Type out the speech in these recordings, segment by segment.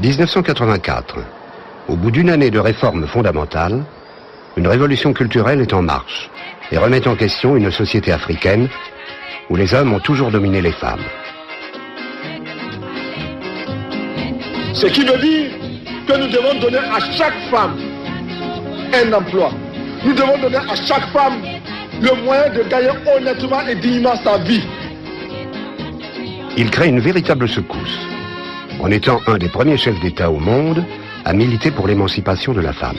1984. Au bout d'une année de réformes fondamentales, une révolution culturelle est en marche et remet en question une société africaine où les hommes ont toujours dominé les femmes. Ce qui veut dire que nous devons donner à chaque femme un emploi. Nous devons donner à chaque femme le moyen de gagner honnêtement et dignement sa vie. Il crée une véritable secousse, en étant un des premiers chefs d'État au monde à militer pour l'émancipation de la femme.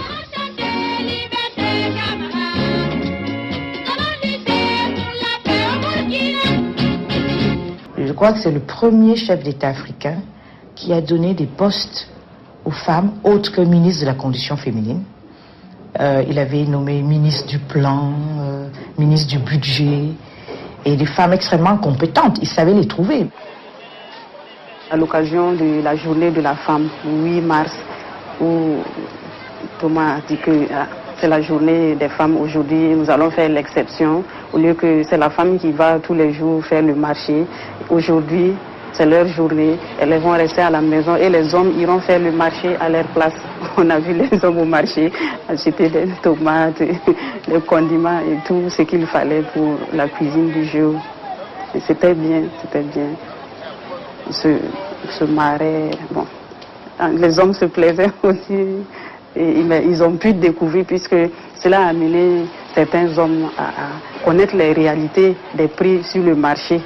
Je crois que c'est le premier chef d'État africain qui a donné des postes aux femmes autres que ministre de la condition féminine. Il avait nommé ministre du plan, ministre du budget, et des femmes extrêmement compétentes, il savait les trouver. À l'occasion de la journée de la femme, le 8 mars, où Thomas a dit que c'est la journée des femmes aujourd'hui, nous allons faire l'exception. Au lieu que c'est la femme qui va tous les jours faire le marché, aujourd'hui c'est leur journée, elles vont rester à la maison et les hommes iront faire le marché à leur place. On a vu les hommes au marché acheter des tomates, des condiments et tout ce qu'il fallait pour la cuisine du jour. Et c'était bien, c'était bien. Se marrer, bon. Les hommes se plaisaient aussi. Et ils ont pu découvrir, puisque cela a amené certains hommes à connaître les réalités des prix sur le marché.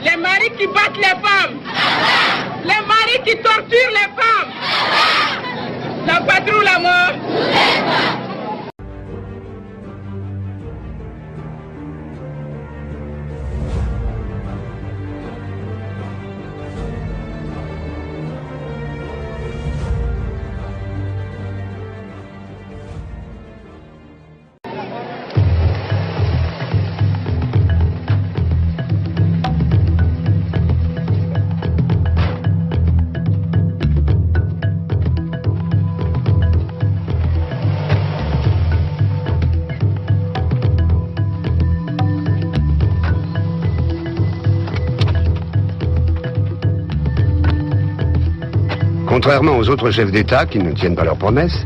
Les maris qui battent les femmes, les maris qui torturent les femmes, la patrie ou la mort. Contrairement aux autres chefs d'État qui ne tiennent pas leurs promesses,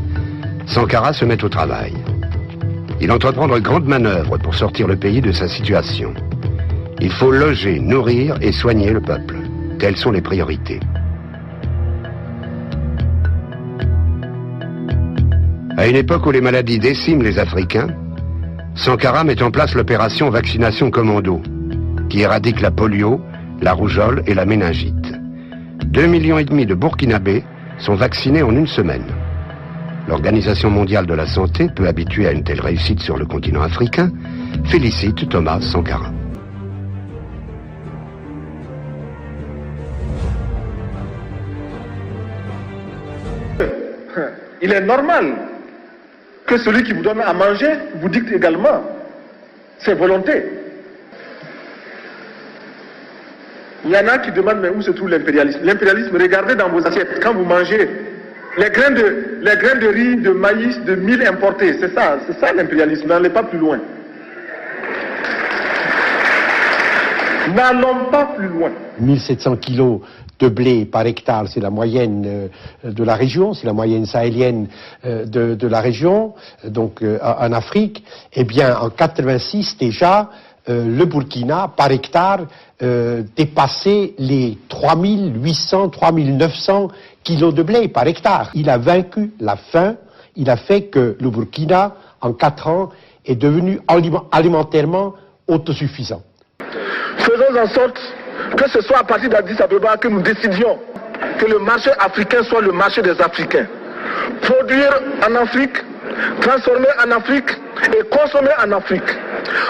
Sankara se met au travail. Il entreprend de grandes manœuvres pour sortir le pays de sa situation. Il faut loger, nourrir et soigner le peuple. Telles sont les priorités. À une époque où les maladies déciment les Africains, Sankara met en place l'opération Vaccination Commando, qui éradique la polio, la rougeole et la méningite. 2,5 millions de Burkinabés sont vaccinés en une semaine. L'Organisation mondiale de la santé, peu habituée à une telle réussite sur le continent africain, félicite Thomas Sankara. Il est normal que celui qui vous donne à manger vous dicte également ses volontés. Il y en a qui demandent mais où se trouve l'impérialisme. L'impérialisme, regardez dans vos assiettes, quand vous mangez les grains de riz, de maïs, de mil importés, c'est ça l'impérialisme, n'allez pas plus loin. N'allons pas plus loin. 1700 kilos de blé par hectare, c'est la moyenne de la région, c'est la moyenne sahélienne de la région, donc en Afrique. Eh bien, en 86 déjà, le Burkina, par hectare, dépassait les 3800, 3900 kilos de blé par hectare. Il a vaincu la faim, il a fait que le Burkina, en 4 ans, est devenu alimentairement autosuffisant. Faisons en sorte que ce soit à partir d'Addis Abeba que nous décidions que le marché africain soit le marché des Africains. Produire en Afrique, transformer en Afrique et consommer en Afrique.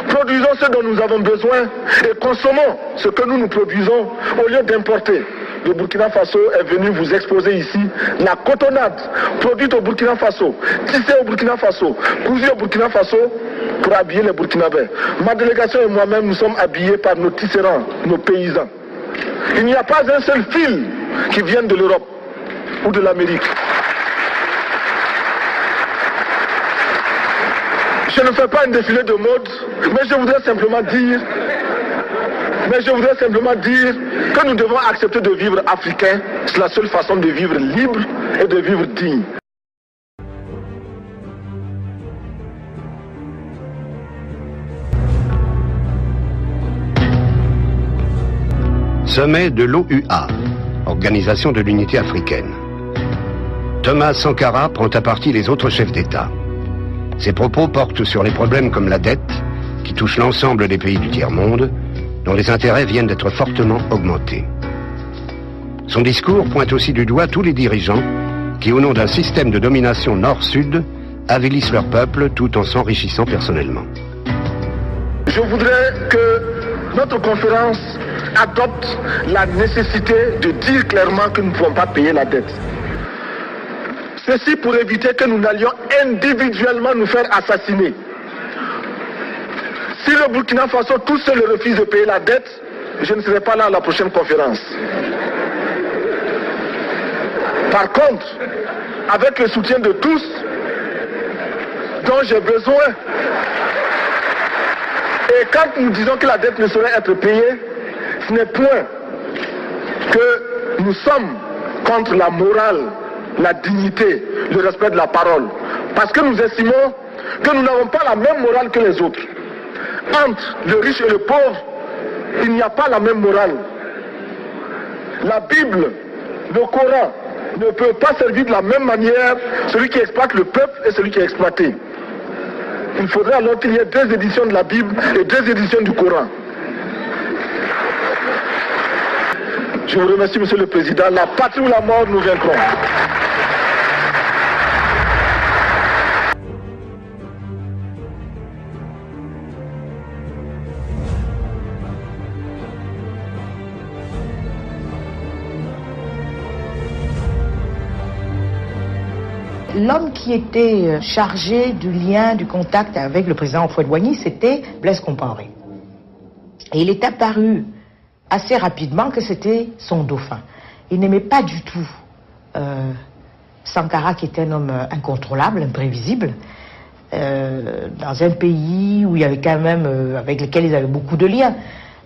Produisons ce dont nous avons besoin et consommons ce que nous produisons au lieu d'importer. Le Burkina Faso est venu vous exposer ici la cotonnade produite au Burkina Faso, tissée au Burkina Faso, cousue au Burkina Faso pour habiller les Burkinabés. Ma délégation et moi-même, nous sommes habillés par nos tisserands, nos paysans. Il n'y a pas un seul fil qui vienne de l'Europe ou de l'Amérique. Je ne fais pas un défilé de mode, mais je voudrais simplement dire Mais je voudrais simplement dire que nous devons accepter de vivre africain. C'est la seule façon de vivre libre et de vivre digne. Sommet de l'OUA, Organisation de l'Unité Africaine. Thomas Sankara prend à partie les autres chefs d'État. Ses propos portent sur les problèmes comme la dette, qui touche l'ensemble des pays du tiers-monde, dont les intérêts viennent d'être fortement augmentés. Son discours pointe aussi du doigt tous les dirigeants qui, au nom d'un système de domination nord-sud, avilissent leur peuple tout en s'enrichissant personnellement. Je voudrais que notre conférence adopte la nécessité de dire clairement que nous ne pouvons pas payer la dette. Ceci pour éviter que nous n'allions individuellement nous faire assassiner. Si le Burkina Faso tout seul refuse de payer la dette, je ne serai pas là à la prochaine conférence. Par contre, avec le soutien de tous, dont j'ai besoin, et quand nous disons que la dette ne saurait être payée, ce n'est point que nous sommes contre la morale, la dignité, le respect de la parole. Parce que nous estimons que nous n'avons pas la même morale que les autres. Entre le riche et le pauvre, il n'y a pas la même morale. La Bible, le Coran, ne peut pas servir de la même manière celui qui exploite le peuple et celui qui est exploité. Il faudrait alors qu'il y ait 2 éditions de la Bible et 2 éditions du Coran. Je vous remercie, Monsieur le Président. La patrie ou la mort, nous vaincrons. L'homme qui était chargé du lien, du contact avec le président Houphouët-Boigny, c'était Blaise Compaoré. Et il est apparu assez rapidement que c'était son dauphin. Il n'aimait pas du tout Sankara, qui était un homme incontrôlable, imprévisible, dans un pays où il y avait quand même, avec lequel ils avaient beaucoup de liens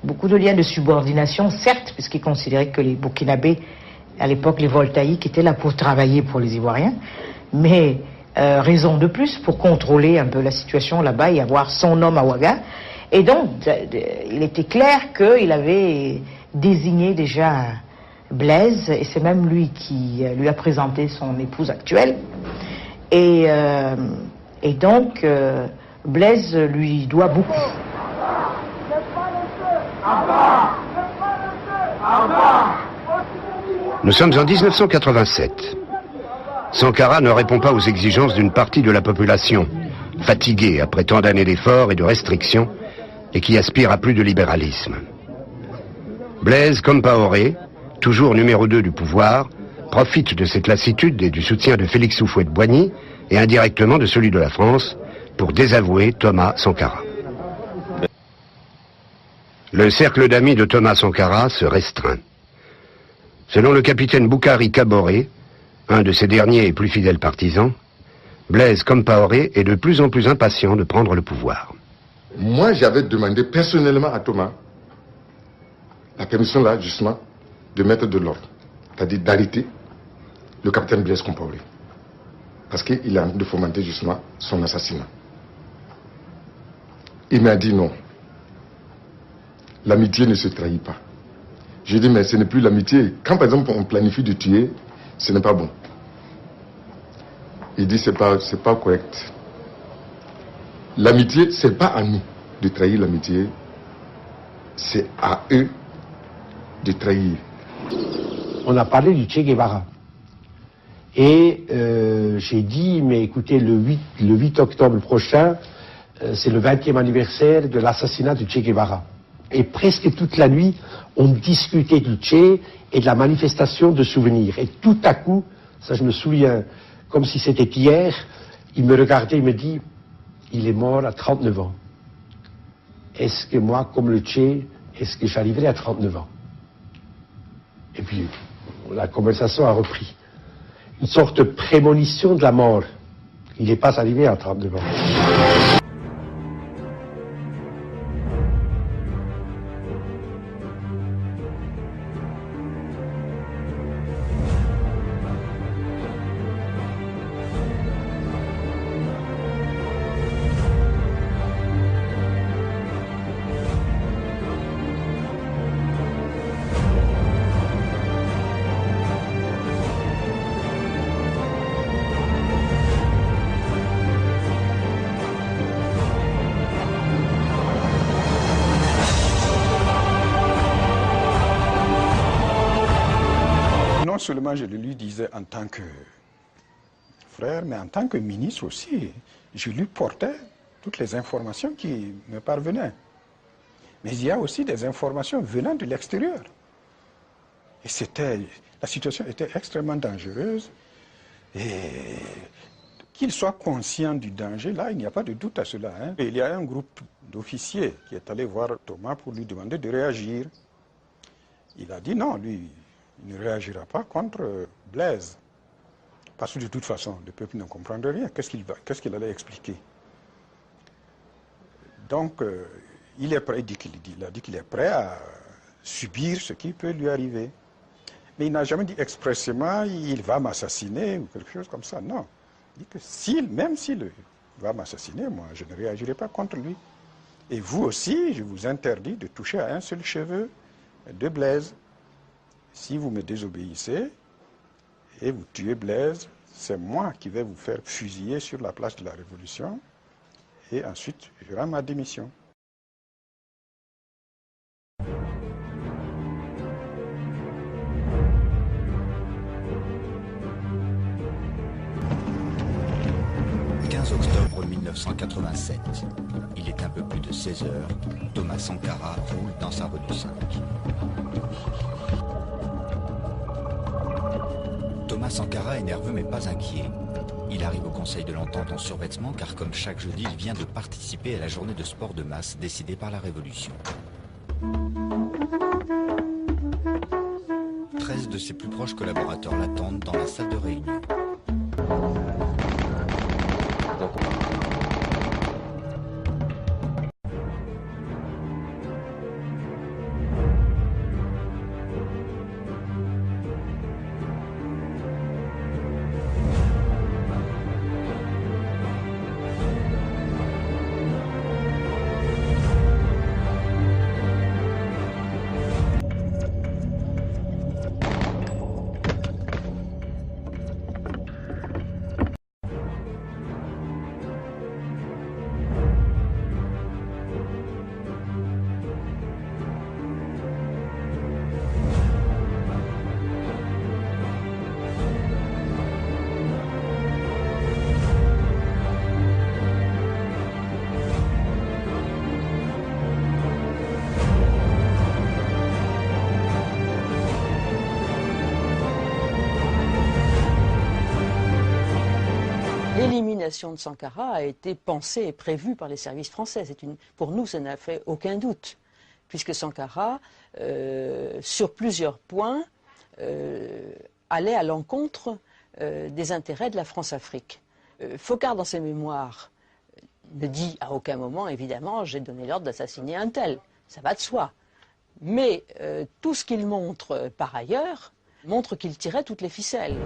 de subordination, certes, puisqu'ils considéraient que les Burkinabés, à l'époque les Voltaïques, étaient là pour travailler pour les Ivoiriens, mais raison de plus pour contrôler un peu la situation là-bas et avoir son homme à Ouaga. Et donc, il était clair qu'il avait désigné déjà Blaise, et c'est même lui qui lui a présenté son épouse actuelle. Et donc, Blaise lui doit beaucoup. Nous sommes en 1987. Sankara ne répond pas aux exigences d'une partie de la population, fatiguée après tant d'années d'efforts et de restrictions, et qui aspire à plus de libéralisme. Blaise Compaoré, toujours numéro 2 du pouvoir, profite de cette lassitude et du soutien de Félix Houphouët-Boigny, et indirectement de celui de la France, pour désavouer Thomas Sankara. Le cercle d'amis de Thomas Sankara se restreint. Selon le capitaine Boukari Kaboré, un de ses derniers et plus fidèles partisans, Blaise Compaoré est de plus en plus impatient de prendre le pouvoir. Moi, j'avais demandé personnellement à Thomas la permission là, justement, de mettre de l'ordre, c'est-à-dire d'arrêter le capitaine Blaise Compaoré, parce qu'il a envie de fomenter justement son assassinat. Il m'a dit non, l'amitié ne se trahit pas. J'ai dit mais ce n'est plus l'amitié. Quand par exemple on planifie de tuer, ce n'est pas bon. Il dit c'est pas correct. L'amitié, c'est pas à nous de trahir l'amitié, c'est à eux de trahir. On a parlé du Che Guevara. Et j'ai dit, mais écoutez, le 8 octobre prochain, c'est le 20e anniversaire de l'assassinat du Che Guevara. Et presque toute la nuit, on discutait du Che et de la manifestation de souvenirs. Et tout à coup, ça je me souviens, comme si c'était hier, il me regardait, il me dit, il est mort à 39 ans. Est-ce que moi, comme le Che, est-ce que j'arriverai à 39 ans? Et puis, la conversation a repris. Une sorte de prémonition de la mort. Il n'est pas arrivé à 39 ans. seulement je le lui disais en tant que frère, mais en tant que ministre aussi, je lui portais toutes les informations qui me parvenaient. Mais il y a aussi des informations venant de l'extérieur. Et la situation était extrêmement dangereuse. Et qu'il soit conscient du danger, là, il n'y a pas de doute à cela. Hein. Et il y a un groupe d'officiers qui est allé voir Thomas pour lui demander de réagir. Il a dit non, lui, il ne réagira pas contre Blaise. Parce que de toute façon, le peuple ne comprend rien. Qu'est-ce qu'il allait expliquer? Donc, il est prêt, il a dit qu'il est prêt à subir ce qui peut lui arriver. Mais il n'a jamais dit expressément il va m'assassiner ou quelque chose comme ça. Non. Il dit que même s'il va m'assassiner, moi, je ne réagirai pas contre lui. Et vous aussi, je vous interdis de toucher à un seul cheveu de Blaise. Si vous me désobéissez et vous tuez Blaise, c'est moi qui vais vous faire fusiller sur la place de la Révolution. Et ensuite, je rends ma démission. Octobre 1987. Il est un peu plus de 16 heures. Thomas Sankara roule dans sa Renault 5. Thomas Sankara est nerveux mais pas inquiet. Il arrive au Conseil de l'Entente en survêtement car comme chaque jeudi, il vient de participer à la journée de sport de masse décidée par la Révolution. 13 de ses plus proches collaborateurs l'attendent dans la salle de réunion. L'élimination de Sankara a été pensée et prévue par les services français. Pour nous, ça n'a fait aucun doute, puisque Sankara, sur plusieurs points, allait à l'encontre des intérêts de la France-Afrique. Focard, dans ses mémoires, ne dit à aucun moment, évidemment, j'ai donné l'ordre d'assassiner un tel. Ça va de soi. Mais tout ce qu'il montre par ailleurs montre qu'il tirait toutes les ficelles.